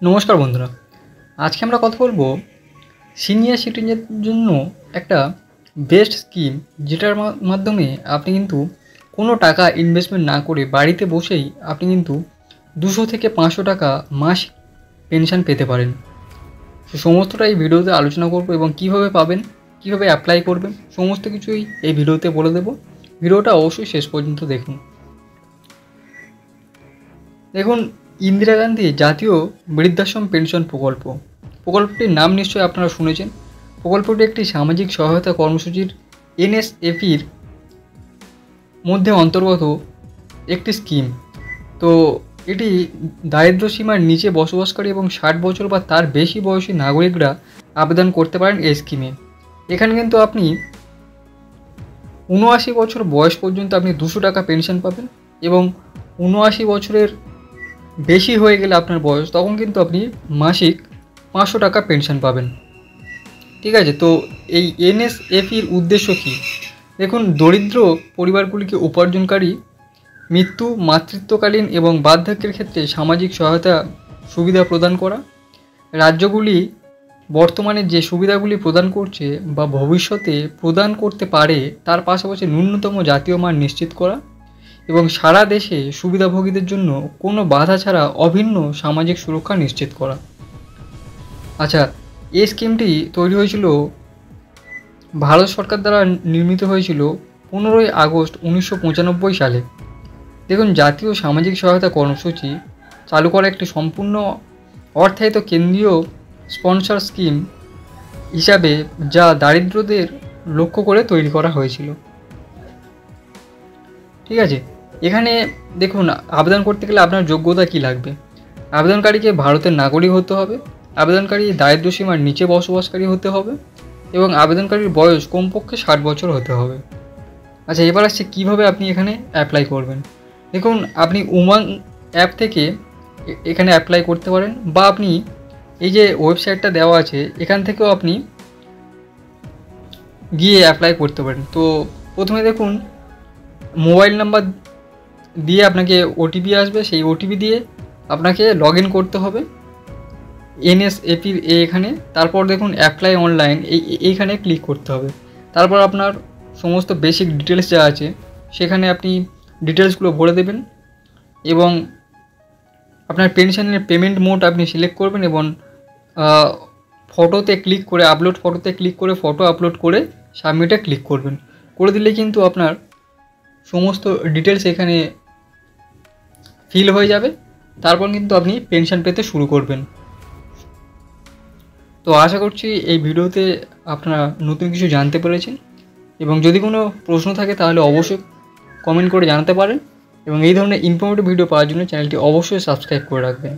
নমস্কার বন্ধুরা, আজকে আমরা কথা বলবো সিনিয়র সিটিজেনদের জন্য একটা বেস্ট স্কিম, যেটার মাধ্যমে আপনি কিন্তু কোনো টাকা ইনভেস্টমেন্ট না করে বাড়িতে বসেই আপনি কিন্তু 200 থেকে 500 টাকা মাসিক পেনশন পেতে পারেন। সমস্তটা এই ভিডিওতে আলোচনা করব এবং কিভাবে পাবেন, কিভাবে অ্যাপ্লাই করবেন, সমস্ত কিছুই এই ভিডিওতে বলে দেব। ভিডিওটা অবশ্যই শেষ পর্যন্ত দেখুন। দেখুন, ইন্দিরা গান্ধী জাতীয় বৃদ্ধাশ্রম পেনশন প্রকল্পটির নাম নিশ্চয়ই আপনারা শুনেছেন। প্রকল্পটি একটি সামাজিক সহায়তা কর্মসূচির NSFEর মধ্যে অন্তর্গত একটি স্কিম। তো এটি দারিদ্র্য সীমার নিচে বসবাসকারী এবং 60 বছর বা তার বেশি বয়সী নাগরিকরা আবেদন করতে পারেন এই স্কিমে। এখানে কিন্তু আপনি 79 বছর বয়স পর্যন্ত আপনি 200 টাকা পেনশন পাবেন এবং 79 বছরের বেশি হয়ে গেলে আপনার বয়স, তখন কিন্তু আপনি মাসিক 500 টাকা পেনশন পাবেন। ঠিক আছে, তো এই NSFEর উদ্দেশ্য কী? দেখুন, দরিদ্র পরিবারগুলিকে উপার্জনকারী মৃত্যু, মাতৃত্বকালীন এবং বার্ধক্যের ক্ষেত্রে সামাজিক সহায়তা সুবিধা প্রদান করা। রাজ্যগুলি বর্তমানে যে সুবিধাগুলি প্রদান করছে বা ভবিষ্যতে প্রদান করতে পারে, তার পাশাপাশি ন্যূনতম জাতীয় মান নিশ্চিত করা এবং সারা দেশে সুবিধাভোগীদের জন্য কোনো বাধা ছাড়া অভিন্ন সামাজিক সুরক্ষা নিশ্চিত করা। আচ্ছা, এই স্কিমটি তৈরি হয়েছিল, ভারত সরকার দ্বারা নির্মিত হয়েছিল 15ই আগস্ট 1995 সালে। দেখুন, জাতীয় সামাজিক সহায়তা কর্মসূচি চালু করা একটি সম্পূর্ণ অর্থায়িত কেন্দ্রীয় স্পন্সর স্কিম হিসাবে, যা দারিদ্রদের লক্ষ্য করে তৈরি করা হয়েছিল। ঠিক আছে, এখানে দেখুন, আবেদন করতে গেলে আপনার যোগ্যতা কী লাগবে। আবেদনকারীকে ভারতের নাগরিক হতে হবে, আবেদনকারী দারিদ্র্য সীমার নিচে বসবাসকারী হতে হবে এবং আবেদনকারীর বয়স কমপক্ষে 60 বছর হতে হবে। আচ্ছা, এবার আসছে কীভাবে আপনি এখানে অ্যাপ্লাই করবেন। দেখুন, আপনি উমাং অ্যাপ থেকে এখানে অ্যাপ্লাই করতে পারেন, বা আপনি এই যে ওয়েবসাইটটা দেওয়া আছে এখান থেকেও আপনি গিয়ে অ্যাপ্লাই করতে পারেন। তো প্রথমে দেখুন, মোবাইল নাম্বার দিয়ে আপনাকে OTP আসবে, সেই OTP দিয়ে আপনাকে লগ ইন করতে হবে NSFEর এখানে। তারপর দেখুন অ্যাপ্লাই অনলাইন, এইখানে ক্লিক করতে হবে। তারপর আপনার সমস্ত বেসিক ডিটেলস যা আছে সেখানে আপনি ডিটেলসগুলো ভরে দেবেন এবং আপনার পেনশনের পেমেন্ট মোড আপনি সিলেক্ট করবেন এবং ফটোতে ক্লিক করে, আপলোড ফটোতে ক্লিক করে ফটো আপলোড করে সাবমিটে ক্লিক করবেন। করে দিলে কিন্তু আপনার সমস্ত ডিটেলস এখানে ফিল হয়ে যাবে। তারপর কিন্তু আপনি পেনশন পেতে শুরু করবেন। তো আশা করছি এই ভিডিওতে আপনারা নতুন কিছু জানতে পেরেছেন এবং যদি কোনো প্রশ্ন থাকে তাহলে অবশ্যই কমেন্ট করে জানাতে পারেন এবং এই ধরনের ইনফরমেটিভ ভিডিও পাওয়ার জন্য চ্যানেলটি অবশ্যই সাবস্ক্রাইব করে রাখবেন।